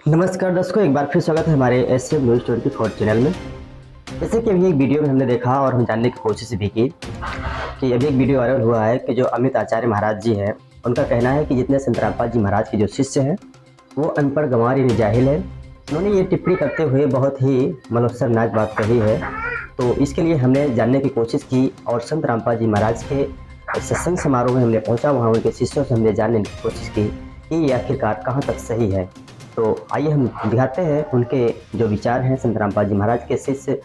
नमस्कार दर्शकों, एक बार फिर स्वागत है हमारे एसएम न्यूज़ 24 चैनल में। जैसे कि अभी एक वीडियो में हमने देखा और हम जानने की कोशिश भी की कि अभी एक वीडियो वायरल हुआ है कि जो अमित आचार्य महाराज जी हैं, उनका कहना है कि जितने संत रामपाल जी महाराज के जो शिष्य हैं वो अनपढ़ गंवार यानी जाहिल है। उन्होंने ये टिप्पणी करते हुए बहुत ही मनोशरनाक बात कही है। तो इसके लिए हमने जानने की कोशिश की और संत रामपाल जी महाराज के सत्संग समारोह में हमने पहुँचा, वहाँ उनके शिष्यों से हमने जानने की कोशिश की कि ये आखिरकार कहाँ तक सही है। तो आइए हम दिखाते हैं उनके जो विचार हैं संत रामपाल जी महाराज के शिष्य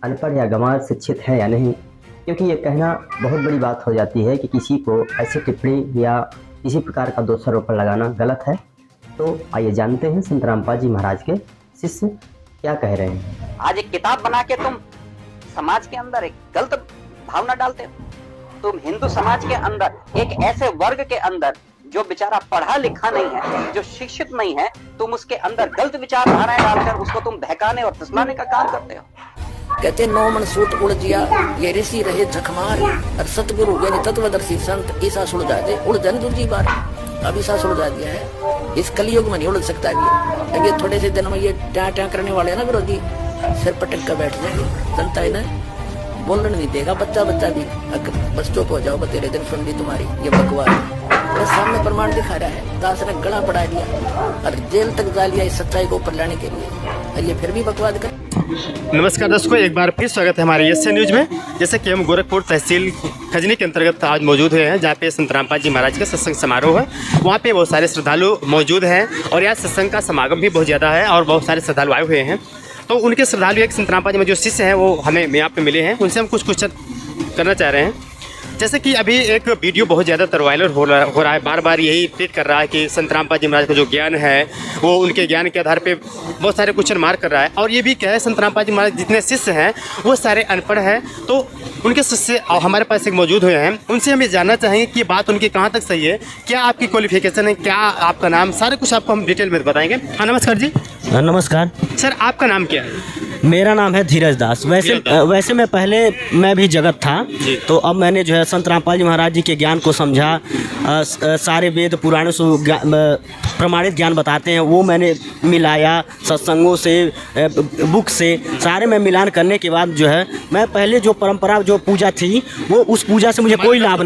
अनपढ़ या गंवार शिक्षित है या नहीं, क्योंकि ये कहना बहुत बड़ी बात हो जाती है कि किसी को ऐसी टिप्पणी या किसी प्रकार का दोषारोपण लगाना गलत है। तो आइए जानते हैं संत रामपाल जी महाराज के शिष्य क्या कह रहे हैं। आज एक किताब बना के तुम समाज के अंदर एक गलत भावना डालते हो। तुम हिंदू समाज के अंदर एक ऐसे वर्ग के अंदर जो बेचारा पढ़ा लिखा नहीं है, जो शिक्षित नहीं है, तुम उसके अंदर गलत विचारधाराएं डालकर उसको तुम बहकाने और फुसलाने का काम करते हो। कहते नौ मन सूत उलझिया ये ऋषि रहे झकमार और सतगुरु यानी तत्वदर्शी संत ईसा सुलझा दे उलझन दूसरी बार। अब ईसा सुलझा दिया है, इस कलयुग में नहीं उलझ सकता ये थोड़े से दिन में ये ट्या करने वाले ना विरोधी सिर पटक कर बैठ जाएंगे। जनता है ना, बोलने नहीं देगा बच्चा भी। बस चुप हो जाओ, तेरे दिन सुन ली तुम्हारी ये बकवास। सामने प्रमाण दिखा रहा है, दास ने गला बढ़ा दिया और जेल तक जा लिया इस सच्चाई को ऊपर लाने के लिए, और ये फिर भी बकवास कर। नमस्कार दर्शकों, एक बार फिर स्वागत है हमारे एसएम न्यूज में। जैसे कि हम गोरखपुर तहसील खजनी के अंतर्गत आज मौजूद हुए हैं, जहाँ पे संत रामपाल जी महाराज का सत्संग समारोह है। वहाँ पे बहुत सारे श्रद्धालु मौजूद हैं और यहाँ सत्संग का समागम भी बहुत ज़्यादा है और बहुत सारे श्रद्धालु आए हुए हैं। तो उनके श्रद्धालु एक संत रामपाल जी में जो शिष्य हैं वो हमें यहाँ पे मिले हैं, उनसे हम कुछ क्वेश्चन करना चाह रहे हैं। जैसे कि अभी एक वीडियो बहुत ज़्यादा वायरल हो रहा है, बार बार यही ट्वीट कर रहा है कि संत रामपाल जी महाराज का जो ज्ञान है वो उनके ज्ञान के आधार पे बहुत सारे क्वेश्चन मार्क कर रहा है। और ये भी क्या है, संत रामपाल जी महाराज जितने शिष्य हैं वो सारे अनपढ़ हैं। तो उनके शिष्य हमारे पास एक मौजूद हुए हैं, उनसे हम ये जानना चाहेंगे कि बात उनकी कहाँ तक सही है, क्या आपकी क्वालिफिकेशन है, क्या आपका नाम, सारा कुछ आपको हम डिटेल में बताएंगे। हाँ नमस्कार जी। नमस्कार सर, आपका नाम क्या है? मेरा नाम है धीरज दास। वैसे मैं भी जगत था, तो अब मैंने जो है संत रामपाल जी महाराज जी के ज्ञान को समझा। सारे वेद पुराणों से प्रमाणित ज्ञान बताते हैं, वो मैंने मिलाया सत्संगों से, बुक से, सारे में मिलान करने के बाद जो है मैं पहले जो परंपरा जो पूजा थी वो उस पूजा से मुझे कोई लाभ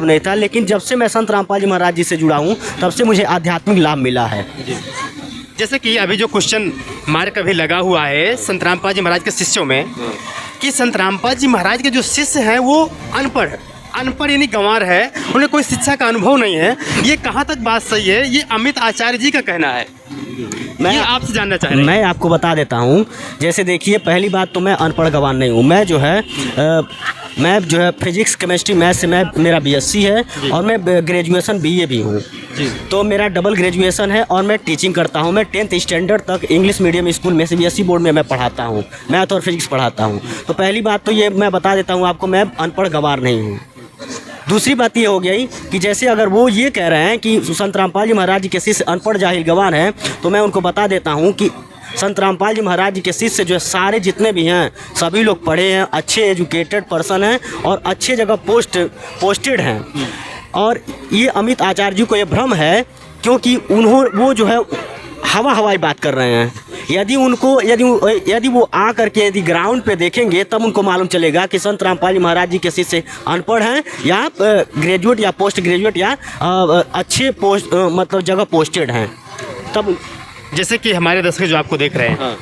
नहीं था, लेकिन जब से मैं संत रामपाल जी महाराज जी से जुड़ा हूँ तब से मुझे आध्यात्मिक लाभ मिला है। जैसे कि अभी जो क्वेश्चन मार्क अभी लगा हुआ है संत रामपाल जी महाराज के शिष्यों में कि संत रामपाल जी महाराज के जो शिष्य हैं वो अनपढ़ यानी गंवार है, उन्हें कोई शिक्षा का अनुभव नहीं है। ये कहाँ तक बात सही है? ये अमित आचार्य जी का कहना है। मैं आपसे जानना चाह रहा हूँ। मैं आपको बता देता हूँ। जैसे देखिए, पहली बात तो मैं अनपढ़ गंवार नहीं हूँ। मैं जो है फिजिक्स केमिस्ट्री मैथ्स से मेरा बीएससी है और मैं ग्रेजुएशन बीए भी हूँ। तो मेरा डबल ग्रेजुएशन है और मैं टीचिंग करता हूँ। मैं 10th स्टैंडर्ड तक इंग्लिश मीडियम स्कूल में सीबीएसई बोर्ड में मैं पढ़ाता हूँ, मैथ और फिजिक्स पढ़ाता हूँ। तो पहली बात तो ये मैं बता देता हूँ आपको, मैं अनपढ़ गंवार नहीं हूँ। दूसरी बात ये हो गई कि जैसे अगर वो ये कह रहे हैं कि संत रामपाल जी महाराज जी के शिष्य अनपढ़ जाहिल गंवार हैं, तो मैं उनको बता देता हूँ कि संत रामपाल जी महाराज जी के शिष्य जो है सारे जितने भी हैं सभी लोग पढ़े हैं, अच्छे एजुकेटेड पर्सन हैं और अच्छे जगह पोस्टेड हैं। और ये अमित आचार्य जी को ये भ्रम है, क्योंकि वो जो है हवाई बात कर रहे हैं। यदि वो आ करके यदि ग्राउंड पे देखेंगे तब उनको मालूम चलेगा कि संत रामपाल जी महाराज जी के शिष्य अनपढ़ हैं या ग्रेजुएट या पोस्ट ग्रेजुएट या अच्छे पोस्ट मतलब जगह पोस्टेड हैं। तब जैसे कि हमारे दर्शक जो आपको देख रहे हैं,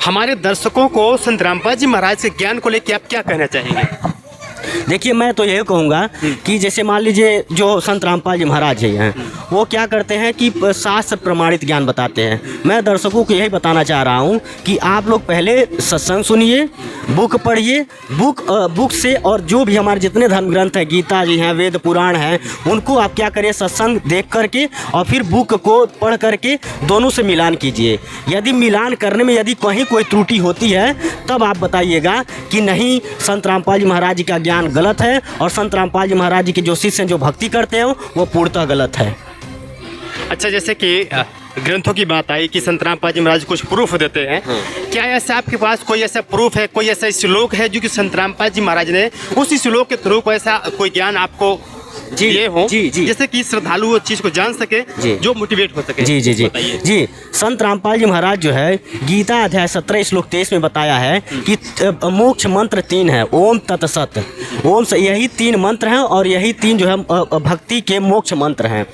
हमारे दर्शकों को संत रामपाल जी महाराज के ज्ञान को लेकर आप क्या कहना चाहेंगे? देखिए, मैं तो यही कहूँगा कि जैसे मान लीजिए जो संत रामपाल जी महाराज जी हैं वो क्या करते हैं कि शास्त्र प्रमाणित ज्ञान बताते हैं। मैं दर्शकों को यही बताना चाह रहा हूँ कि आप लोग पहले सत्संग सुनिए, बुक पढ़िए, बुक से, और जो भी हमारे जितने धर्म ग्रंथ हैं, गीता जी हैं, वेद पुराण हैं, उनको आप क्या करिए सत्संग देख करके और फिर बुक को पढ़ करके दोनों से मिलान कीजिए। यदि मिलान करने में यदि कहीं कोई त्रुटि होती है तब आप बताइएगा कि नहीं, संत रामपाल जी महाराज जी का ज्ञान गलत है और संत रामपाल जी महाराज जी के जो शिष्य जो भक्ति करते हैं वो पूर्णतः गलत है। अच्छा, जैसे कि ग्रंथों की बात आई कि संत रामपाल जी महाराज कुछ प्रूफ देते हैं, क्या ऐसा आपके पास कोई ऐसा प्रूफ है, कोई ऐसा श्लोक है जो कि संत रामपाल जी महाराज ने उस श्लोक के थ्रू ऐसा कोई ज्ञान आपको जी, ये हो जी, जी। जैसे कि श्रद्धालु वो चीज को जान सके, जी। जो मोटिवेट हो सके। जी जी जी बताइए। जी संत रामपाल जी महाराज जो है गीता अध्याय 17 श्लोक 23 में बताया है कि मोक्ष मंत्र 3 है, ओम तत्सत, ओम से यही 3 मंत्र हैं और यही 3 जो है भक्ति के मोक्ष मंत्र हैं।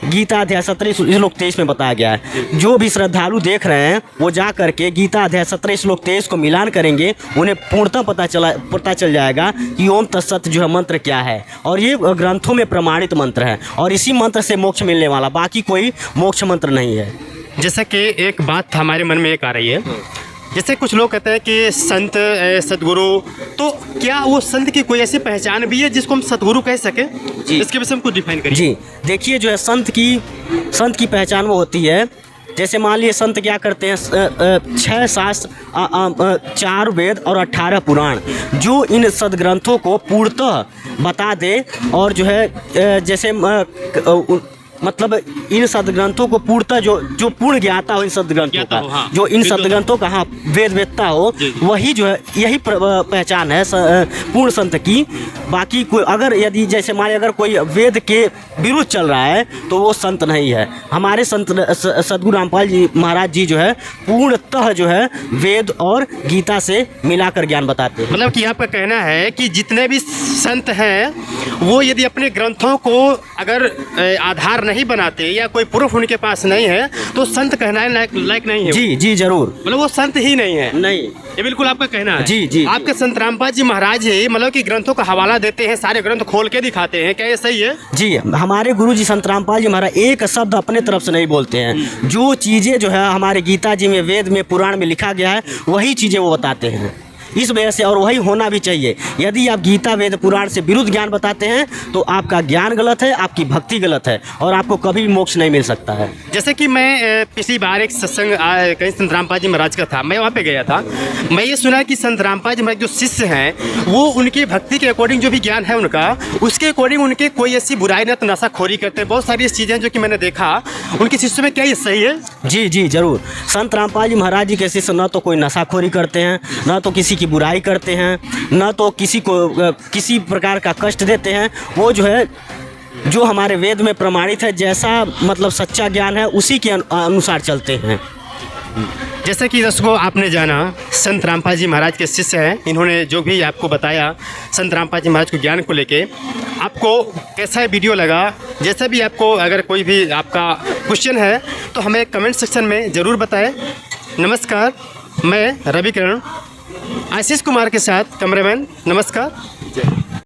गीता अध्याय 17 श्लोक 23 में बताया गया है। जो भी श्रद्धालु देख रहे हैं वो जा करके गीता अध्याय 17 श्लोक 23 को मिलान करेंगे, उन्हें पूर्णतः पता चल जाएगा कि ओम तत्सत जो है मंत्र क्या है, और ये ग्रंथों में प्रमाणित मंत्र है और इसी मंत्र से मोक्ष मिलने वाला, बाकी कोई मोक्ष मंत्र नहीं है। जैसे कि एक बात हमारे मन में एक आ रही है, जैसे कुछ लोग कहते हैं कि संत सदगुरु, तो क्या वो संत की कोई ऐसी पहचान भी है जिसको हम सदगुरु कह सके? जी। इसके विषय में कुछ डिफाइन करिए। जी देखिए, जो है संत की पहचान वो होती है, जैसे मान लिए संत क्या करते हैं, 6 शास्त्र, 4 वेद और 18 पुराण, जो इन सदग्रंथों को पूर्णतः बता दे और जो है जैसे मतलब इन सदग्रंथों को पूर्णतः जो पूर्ण ज्ञाता हो इन सदग्रंथों का, हाँ। जो इन सदग्रंथों का हाँ वेद वेदता हो, वही जो है यही पहचान है पूर्ण संत की। बाकी कोई अगर यदि जैसे मान अगर कोई वेद के विरुद्ध चल रहा है तो वो संत नहीं है। हमारे संत सदगुरु रामपाल जी महाराज जी जो है पूर्णतः जो है वेद और गीता से मिलाकर ज्ञान बताते हैं। मतलब कि आपका कहना है कि जितने भी संत हैं वो यदि अपने ग्रंथों को अगर आधार नहीं बनाते या कोई प्रूफ उनके पास नहीं है तो संत कहना लायक नहीं है। जी जी जरूर, मतलब वो संत ही नहीं है। नहीं, ये बिल्कुल आपका कहना है। जी जी आपके संत रामपाल जी महाराज ही मतलब कि ग्रंथों का हवाला देते हैं, सारे ग्रंथ खोल के दिखाते हैं, क्या ये सही है? जी, हमारे गुरु जी संत रामपाल जी महाराज एक शब्द अपने तरफ से नहीं बोलते हैं। जो चीज़ें जो है हमारे गीता जी में, वेद में, पुराण में लिखा गया है वही चीज़ें वो बताते हैं। इस वजह से, और वही होना भी चाहिए। यदि आप गीता वेद पुराण से विरुद्ध ज्ञान बताते हैं तो आपका ज्ञान गलत है, आपकी भक्ति गलत है और आपको कभी भी मोक्ष नहीं मिल सकता है। जैसे कि मैं पिछली बार एक सत्संग कहीं संत रामपाल जी महाराज का था, मैं वहाँ पे गया था। मैं ये सुना कि संत रामपाल जी महाराज जो शिष्य हैं वो उनकी भक्ति के अकॉर्डिंग जो भी ज्ञान है उनका, उसके अकॉर्डिंग उनके कोई ऐसी बुराई न तो नशाखोरी करते हैं, बहुत सारी चीज़ें जो कि मैंने देखा उनके शिष्य में। क्या ये सही है? जी जी जरूर, संत रामपाल जी महाराज जी के शिष्य न तो कोई नशाखोरी करते हैं, न तो किसी की बुराई करते हैं, न तो किसी को किसी प्रकार का कष्ट देते हैं। वो जो है जो हमारे वेद में प्रमाणित है, जैसा मतलब सच्चा ज्ञान है उसी के अनुसार चलते हैं। जैसे कि दर्शकों आपने जाना संत रामपाल जी महाराज के शिष्य हैं, इन्होंने जो भी आपको बताया संत रामपाल जी महाराज को ज्ञान को लेके, आपको कैसा वीडियो लगा? जैसे भी आपको अगर कोई भी आपका क्वेश्चन है तो हमें कमेंट सेक्शन में ज़रूर बताएं। नमस्कार, मैं रवि किरण आशीष कुमार के साथ कैमरामैन। नमस्कार।